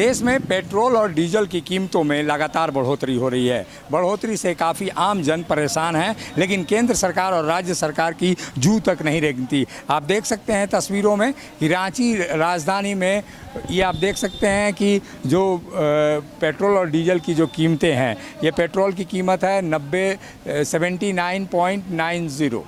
देश में पेट्रोल और डीजल की कीमतों में लगातार बढ़ोतरी हो रही है। बढ़ोतरी से काफ़ी आम जन परेशान है, लेकिन केंद्र सरकार और राज्य सरकार की जू तक नहीं रेंगती। आप देख सकते हैं तस्वीरों में कि रांची राजधानी में ये आप देख सकते हैं कि जो पेट्रोल और डीजल की जो कीमतें हैं, ये पेट्रोल की कीमत है 79.90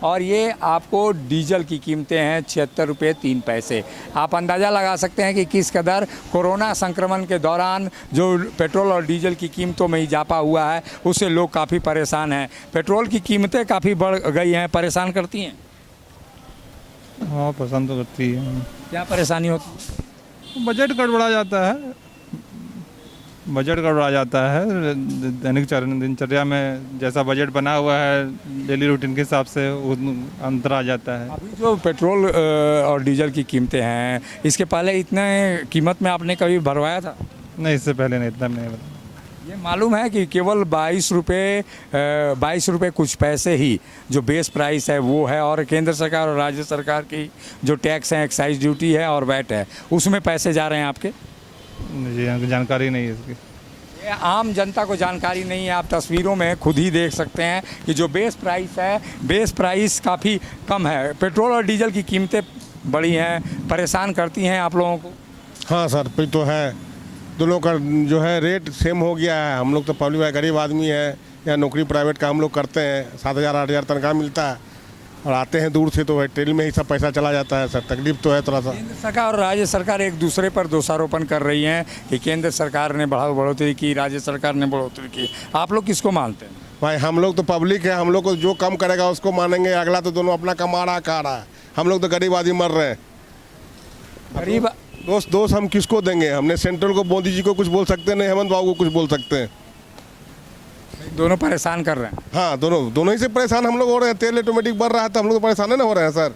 और ये आपको डीजल की कीमतें हैं 76 रुपये 3 पैसे। आप अंदाज़ा लगा सकते हैं कि किस कदर कोरोना संक्रमण के दौरान जो पेट्रोल और डीजल की कीमतों में इजाफा हुआ है, उससे लोग काफ़ी परेशान हैं। पेट्रोल की कीमतें काफ़ी बढ़ गई हैं, परेशान करती हैं। हाँ, पसंद तो करती है। क्या परेशानी होती है? बजट गड़बड़ा जाता है, बजट गड़बड़ा जाता है। दैनिक दिनचर्या में जैसा बजट बना हुआ है डेली रूटीन के हिसाब से अंतर आ जाता है। अभी जो पेट्रोल और डीजल की कीमतें हैं, इसके पहले इतने कीमत में आपने कभी भरवाया था? नहीं, इससे पहले नहीं, इतना नहीं। ये मालूम है कि केवल 22 रुपये कुछ पैसे ही जो बेस प्राइस है वो है, और केंद्र सरकार और राज्य सरकार की जो टैक्स है, एक्साइज ड्यूटी है और वैट है, उसमें पैसे जा रहे हैं आपके? मुझे जानकारी नहीं है इसकी। ये आम जनता को जानकारी नहीं है। आप तस्वीरों में खुद ही देख सकते हैं कि जो बेस प्राइस है, बेस प्राइस काफ़ी कम है। पेट्रोल और डीजल की कीमतें बढ़ी हैं, परेशान करती हैं आप लोगों को? हाँ सर, फिर तो है। दोनों का जो है रेट सेम हो गया है। हम लोग तो पब्लिक है, गरीब आदमी है, या नौकरी प्राइवेट का हम लोग करते हैं, 7,000-8,000 तनख्वाह मिलता है और आते हैं दूर से, तो भाई ट्रेन में ही सब पैसा चला जाता है सर। तकलीफ तो है थोड़ा सा। केंद्र सरकार और राज्य सरकार एक दूसरे पर दोषारोपण कर रही हैं कि केंद्र सरकार ने बढ़ोतरी की, राज्य सरकार ने बढ़ोतरी की। आप लोग किसको मानते हैं? भाई हम लोग तो पब्लिक है, हम लोग को जो कम करेगा उसको मानेंगे। अगला तो दोनों अपना कमा रहा खा रहा है, हम लोग तो गरीब आदमी मर रहे हैं। गरीब दोस्त हम किसको देंगे? हमने सेंट्रल को, मोदी जी को कुछ बोल सकते नहीं, हेमंत बाबू को कुछ बोल सकते हैं। दोनों परेशान कर रहे हैं। हाँ, दोनों ही से परेशान हम लोग हो रहे हैं। तेल ऑटोमेटिक बढ़ रहा है तो हम लोग तो परेशान ना हो रहे हैं सर।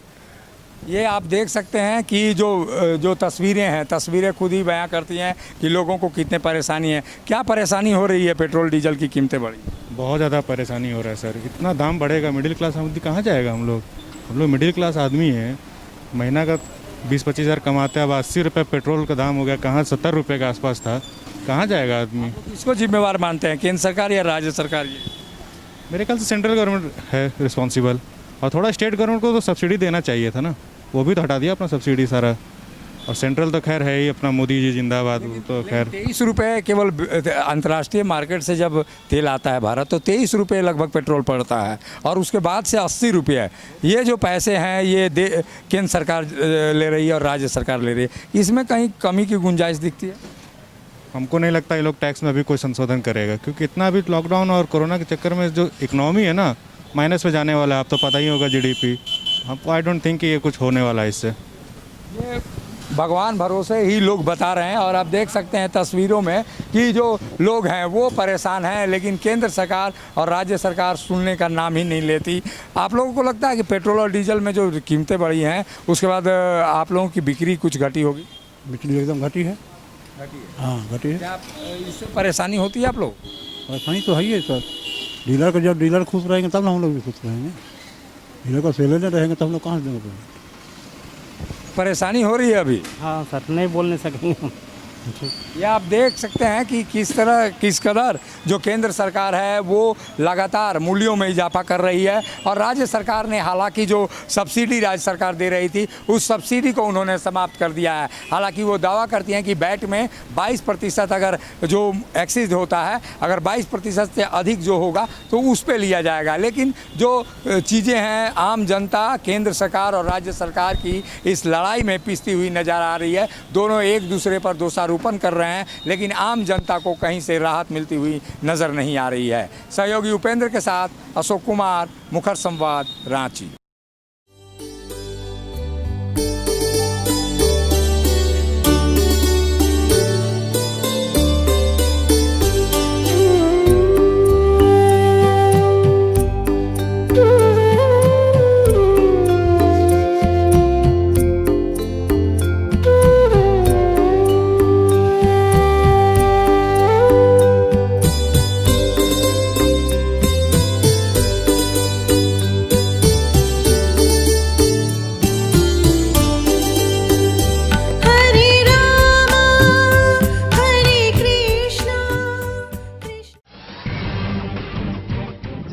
ये आप देख सकते हैं कि जो तस्वीरें हैं, तस्वीरें खुद ही बयां करती हैं कि लोगों को कितने परेशानी है। क्या परेशानी हो रही है? पेट्रोल डीजल की कीमतें बढ़ी, बहुत ज़्यादा परेशानी हो रहा है सर। इतना दाम बढ़ेगा, मिडिल क्लास आदमी कहाँ जाएगा? हम लोग मिडिल क्लास आदमी हैं, महीना का 20-25 हज़ार कमाते हैं। अब 80 रुपये पेट्रोल का दाम हो गया, कहाँ 70 रुपये के आसपास था, कहाँ जाएगा आदमी? इसको जिम्मेवार मानते हैं, केंद्र सरकार या राज्य सरकार? ये मेरे ख्याल से सेंट्रल गवर्नमेंट है रिस्पॉन्सिबल, और थोड़ा स्टेट गवर्नमेंट को तो सब्सिडी देना चाहिए था ना, वो भी तो हटा दिया अपना सब्सिडी सारा। और सेंट्रल तो खैर है ही अपना, मोदी जी जिंदाबाद। तो खैर 23 रुपये केवल अंतर्राष्ट्रीय मार्केट से जब तेल आता है भारत, तो 23 रुपये लगभग पेट्रोल पड़ता है, और उसके बाद से 80 रुपये। ये जो पैसे हैं ये केंद्र सरकार ले रही है और राज्य सरकार ले रही है। इसमें कहीं कमी की गुंजाइश दिखती है? हमको नहीं लगता ये लोग टैक्स में अभी कोई संशोधन करेगा, क्योंकि इतना अभी लॉकडाउन और कोरोना के चक्कर में जो इकोनॉमी है ना, माइनस में जाने वाला है। आप तो पता ही होगा जीडीपी। हमको आई डोंट थिंक कि ये कुछ होने वाला है इससे। ये भगवान भरोसे ही लोग बता रहे हैं, और आप देख सकते हैं तस्वीरों में कि जो लोग हैं वो परेशान हैं, लेकिन केंद्र सरकार और राज्य सरकार सुनने का नाम ही नहीं लेती। आप लोगों को लगता है कि पेट्रोल और डीजल में जो कीमतें बढ़ी हैं, उसके बाद आप लोगों की बिक्री कुछ घटी होगी? बिजली एकदम घटी है। हाँ, घटी है। क्या इससे परेशानी होती है आप लोग? परेशानी तो है ही है सर। डीलर को, जब डीलर खुश रहेंगे तब ना हम लोग भी खुश रहेंगे। डीलर को सेलर नहीं रहेंगे तो हम लोग कहाँ से देंगे? परेशानी हो रही है अभी? हाँ सर, नहीं बोल नहीं सकेंगे। ये आप देख सकते हैं कि किस कदर जो केंद्र सरकार है वो लगातार मूल्यों में इजाफा कर रही है, और राज्य सरकार ने हालांकि जो सब्सिडी राज्य सरकार दे रही थी, उस सब्सिडी को उन्होंने समाप्त कर दिया है। हालांकि वो दावा करती हैं कि वैट में 22% अगर जो एक्सीज होता है, अगर 22% से अधिक जो होगा तो उस पर लिया जाएगा। लेकिन जो चीज़ें हैं, आम जनता केंद्र सरकार और राज्य सरकार की इस लड़ाई में पिसती हुई नज़र आ रही है। दोनों एक दूसरे पर दोषारोपण कर रहे हैं, लेकिन आम जनता को कहीं से राहत मिलती हुई नजर नहीं आ रही है। सहयोगी उपेंद्र के साथ अशोक कुमार, मुखर संवाद, रांची।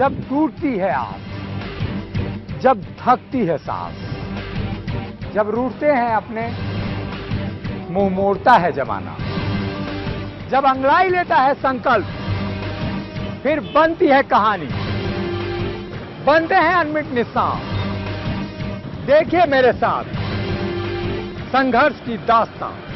जब टूटती है आस, जब थकती है सांस, जब रूठते हैं अपने, मुंह मोड़ता है जमाना, जब अंगड़ाई लेता है संकल्प, फिर बनती है कहानी, बनते हैं अनमिट निशान। देखिए मेरे साथ संघर्ष की दास्तां।